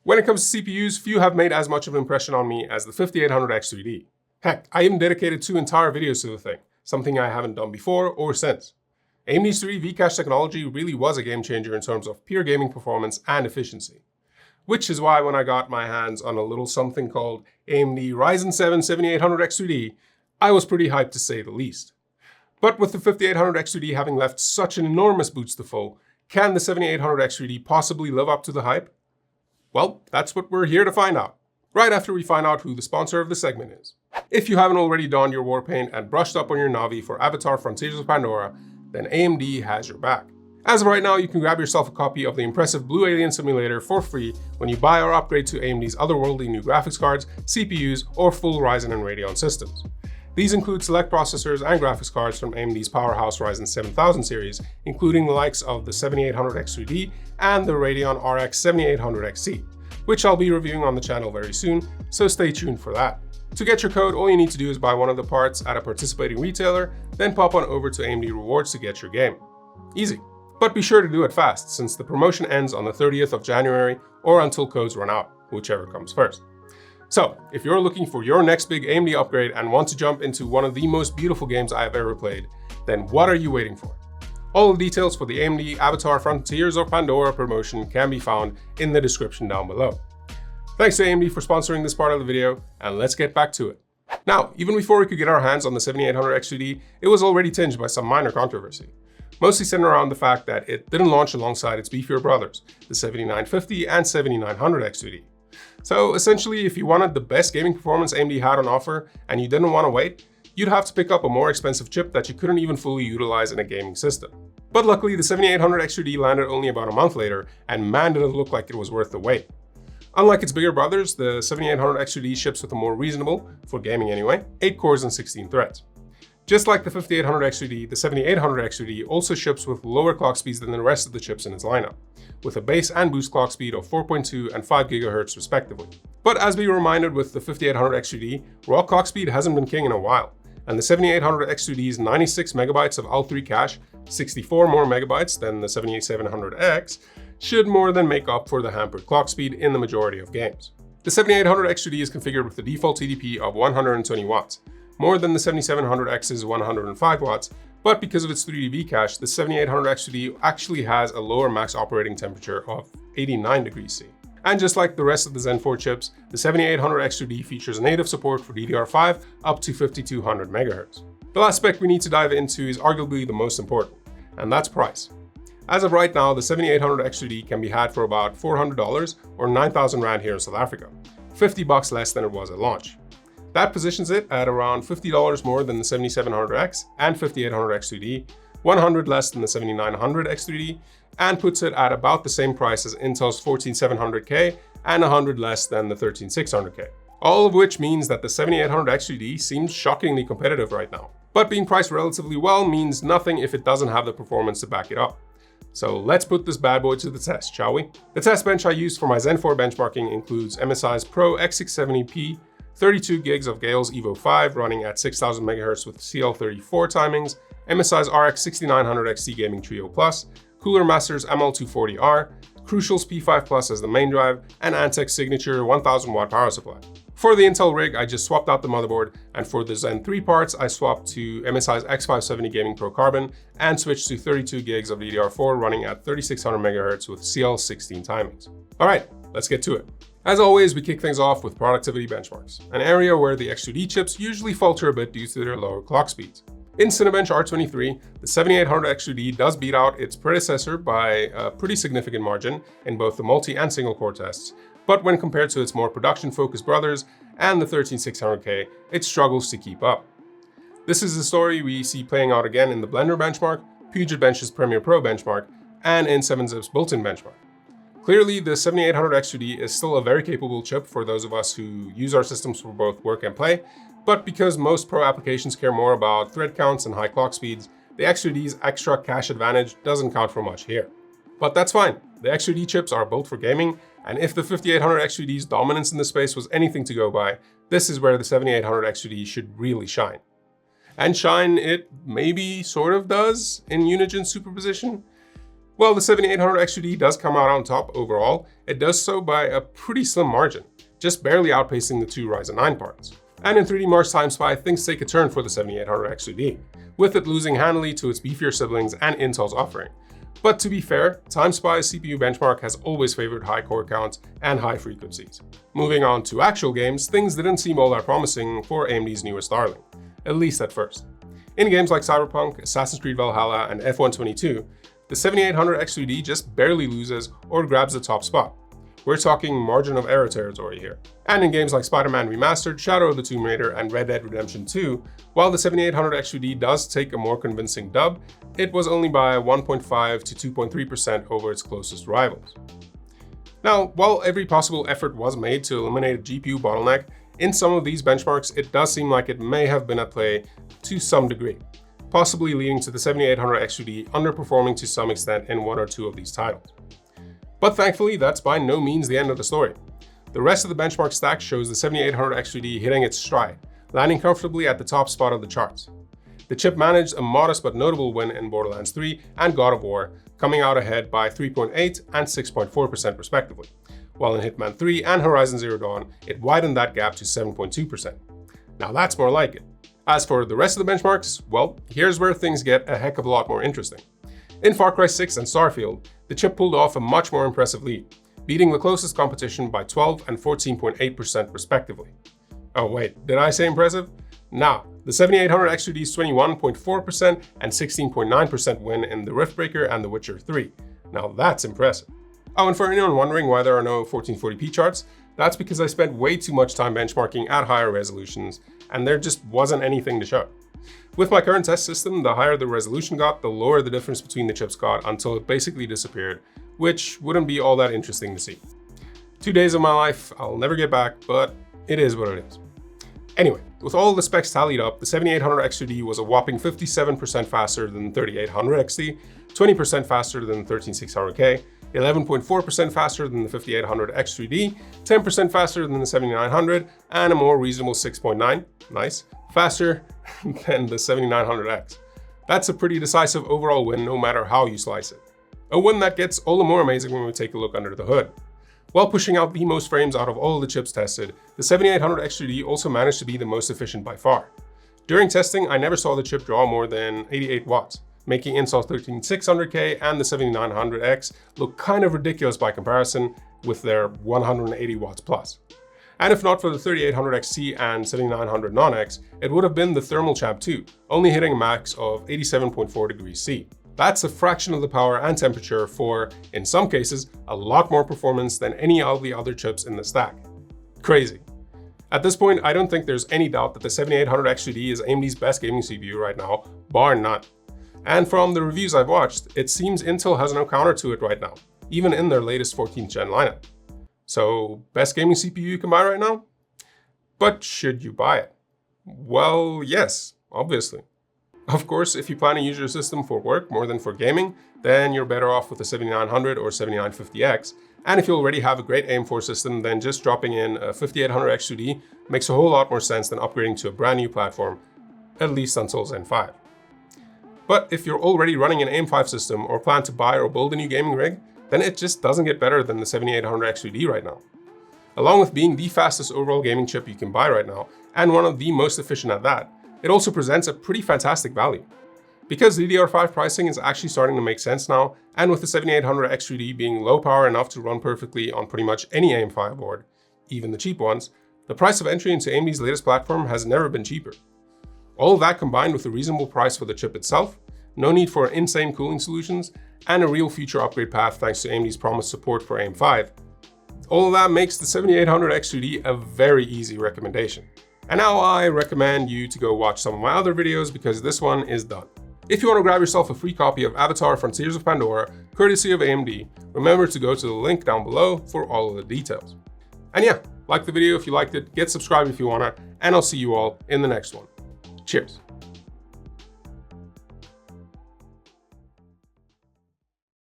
When it comes to CPUs, few have made as much of an impression on me as the 5800X 3D. Heck, I even dedicated 2 entire videos to the thing, something I haven't done before or since. AMD's 3D V-Cache technology really was a game changer in terms of pure gaming performance and efficiency. Which is why when I got my hands on a little something called AMD Ryzen 7 7800X 3D, I was pretty hyped to say the least. But with the 5800X 3D having left such an enormous boost to fill, can the 7800X 3D possibly live up to the hype? Well, that's what we're here to find out, right after we find out who the sponsor of the segment is. If you haven't already donned your war paint and brushed up on your Navi for Avatar Frontiers of Pandora, then AMD has your back. As of right now, you can grab yourself a copy of the impressive Blue Alien Simulator for free when you buy or upgrade to AMD's otherworldly new graphics cards, CPUs, or full Ryzen and Radeon systems. These include select processors and graphics cards from AMD's powerhouse Ryzen 7000 series, including the likes of the 7800X 3D and the Radeon RX 7800XT, which I'll be reviewing on the channel very soon, so stay tuned for that. To get your code, all you need to do is buy one of the parts at a participating retailer, then pop on over to AMD Rewards to get your game. Easy. But be sure to do it fast, since the promotion ends on the 30th of January or until codes run out, whichever comes first. So, if you're looking for your next big AMD upgrade and want to jump into one of the most beautiful games I have ever played, then what are you waiting for? All the details for the AMD Avatar Frontiers of Pandora promotion can be found in the description down below. Thanks to AMD for sponsoring this part of the video, and let's get back to it. Now, even before we could get our hands on the 7800X 3D, it was already tinged by some minor controversy. Mostly centered around the fact that it didn't launch alongside its beefier brothers, the 7950 and 7900X 3D. So essentially, if you wanted the best gaming performance AMD had on offer and you didn't want to wait, you'd have to pick up a more expensive chip that you couldn't even fully utilize in a gaming system. But luckily, the 7800X 3D landed only about a month later, and man did it look like it was worth the wait. Unlike its bigger brothers, the 7800X 3D ships with a more reasonable, for gaming anyway, 8 cores and 16 threads. Just like the 5800X 3D, the 7800X 3D also ships with lower clock speeds than the rest of the chips in its lineup, with a base and boost clock speed of 4.2 and 5 GHz respectively. But as we were reminded with the 5800X 3D, raw clock speed hasn't been king in a while, and the 7800X 3D's 96 MB of L3 cache, 64 more megabytes than the 7700X, should more than make up for the hampered clock speed in the majority of games. The 7800X 3D is configured with the default TDP of 120 watts, more than the 7700X's 105 watts, but because of its 3D V-Cache, the 7800X 3D actually has a lower max operating temperature of 89 degrees C. And just like the rest of the Zen 4 chips, the 7800X 3D features native support for DDR5 up to 5200 MHz. The last spec we need to dive into is arguably the most important, and that's price. As of right now, the 7800X 3D can be had for about $400 or 9,000 Rand here in South Africa, $50 less than it was at launch. That positions it at around $50 more than the 7700X and 5800X 3D, $100 less than the 7900X 3D, and puts it at about the same price as Intel's 14700K and $100 less than the 13600K. All of which means that the 7800X 3D seems shockingly competitive right now. But being priced relatively well means nothing if it doesn't have the performance to back it up. So let's put this bad boy to the test, shall we? The test bench I used for my Zen 4 benchmarking includes MSI's Pro X670P, 32 gigs of Gale's Evo 5 running at 6000 MHz with CL34 timings, MSI's RX 6900 XT Gaming Trio Plus, Cooler Master's ML240R, Crucial's P5 Plus as the main drive, and Antec's signature 1000 watt power supply. For the Intel rig, I just swapped out the motherboard, and for the Zen 3 parts, I swapped to MSI's X570 Gaming Pro Carbon and switched to 32 gigs of DDR4 running at 3600 MHz with CL16 timings. Alright, let's get to it. As always, we kick things off with productivity benchmarks, an area where the X3D chips usually falter a bit due to their lower clock speeds. In Cinebench R23, the 7800X 3D does beat out its predecessor by a pretty significant margin in both the multi and single core tests, but when compared to its more production-focused brothers and the 13600K, it struggles to keep up. This is the story we see playing out again in the Blender benchmark, Puget Bench's Premiere Pro benchmark, and in 7-Zip's built-in benchmark. Clearly, the 7800X 3D is still a very capable chip for those of us who use our systems for both work and play, but because most pro applications care more about thread counts and high clock speeds, the X3D's extra cache advantage doesn't count for much here. But that's fine. The X3D chips are built for gaming, and if the 5800X 3D's dominance in the space was anything to go by, this is where the 7800X 3D should really shine. And shine it maybe sort of does in Unigen superposition. While the 7800 XUD does come out on top overall, it does so by a pretty slim margin, just barely outpacing the two Ryzen 9 parts. And in 3D Mark's Time Spy, things take a turn for the 7800 XUD, with it losing handily to its beefier siblings and Intel's offering. But to be fair, Time Spy's CPU benchmark has always favored high core counts and high frequencies. Moving on to actual games, things didn't seem all that promising for AMD's newest darling, at least at first. In games like Cyberpunk, Assassin's Creed Valhalla, and F122, the 7800 XUD just barely loses or grabs the top spot. We're talking margin of error territory here. And in games like Spider-Man Remastered, Shadow of the Tomb Raider, and Red Dead Redemption 2, while the 7800 XUD does take a more convincing dub, it was only by 1.5 to 2.3% over its closest rivals. Now, while every possible effort was made to eliminate a GPU bottleneck, in some of these benchmarks, it does seem like it may have been at play to some degree, possibly leading to the 7800 XUD underperforming to some extent in one or two of these titles. But thankfully, that's by no means the end of the story. The rest of the benchmark stack shows the 7800 XUD hitting its stride, landing comfortably at the top spot of the charts. The chip managed a modest but notable win in Borderlands 3 and God of War, coming out ahead by 3.8 and 6.4% respectively, while in Hitman 3 and Horizon Zero Dawn, it widened that gap to 7.2%. Now that's more like it. As for the rest of the benchmarks, well, here's where things get a heck of a lot more interesting. In Far Cry 6 and Starfield, the chip pulled off a much more impressive lead, beating the closest competition by 12 and 14.8% respectively. Oh wait, did I say impressive? Nah, the 7800 XUD's 21.4% and 16.9% win in the Riftbreaker and The Witcher 3. Now that's impressive. Oh, and for anyone wondering why there are no 1440p charts, that's because I spent way too much time benchmarking at higher resolutions, and there just wasn't anything to show. With my current test system, the higher the resolution got, the lower the difference between the chips got until it basically disappeared, which wouldn't be all that interesting to see. 2 days of my life I'll never get back, but it is what it is. Anyway, with all the specs tallied up, the 7800 XUD was a whopping 57% faster than the 3800 XT, 20% faster than the 13600K, 11.4% faster than the 5800 X3D, 10% faster than the 7900, and a more reasonable 6.9, nice, faster than the 7900X. That's a pretty decisive overall win no matter how you slice it. A win that gets all the more amazing when we take a look under the hood. While pushing out the most frames out of all the chips tested, the 7800 X3D also managed to be the most efficient by far. During testing, I never saw the chip draw more than 88 watts, making Intel's 13600K and the 7900X look kind of ridiculous by comparison with their 180 watts plus. And if not for the 3800 XT and 7900 Non-X, it would have been the thermal champ too, only hitting a max of 87.4 degrees C. That's a fraction of the power and temperature for, in some cases, a lot more performance than any of the other chips in the stack. Crazy. At this point, I don't think there's any doubt that the 7800 XUD is AMD's best gaming CPU right now, bar none. And from the reviews I've watched, it seems Intel has no counter to it right now, even in their latest 14th gen lineup. So, best gaming CPU you can buy right now? But should you buy it? Well, yes, obviously. Of course, if you plan to use your system for work more than for gaming, then you're better off with the 7900 or 7950X. And if you already have a great AM4 system, then just dropping in a 5800 XUD makes a whole lot more sense than upgrading to a brand new platform, at least until Zen 5. But if you're already running an AM5 system or plan to buy or build a new gaming rig, then it just doesn't get better than the 7800 XUD right now. Along with being the fastest overall gaming chip you can buy right now, and one of the most efficient at that, it also presents a pretty fantastic value. Because DDR5 pricing is actually starting to make sense now, and with the 7800 XUD being low power enough to run perfectly on pretty much any AM5 board, even the cheap ones, the price of entry into AMD's latest platform has never been cheaper. All of that combined with a reasonable price for the chip itself, no need for insane cooling solutions, and a real future upgrade path thanks to AMD's promised support for AM5, all of that makes the 7800 XUD a very easy recommendation. And now I recommend you to go watch some of my other videos because this one is done. If you want to grab yourself a free copy of Avatar Frontiers of Pandora, courtesy of AMD, remember to go to the link down below for all of the details. And yeah, like the video if you liked it, get subscribed if you wanna, and I'll see you all in the next one. Cheers.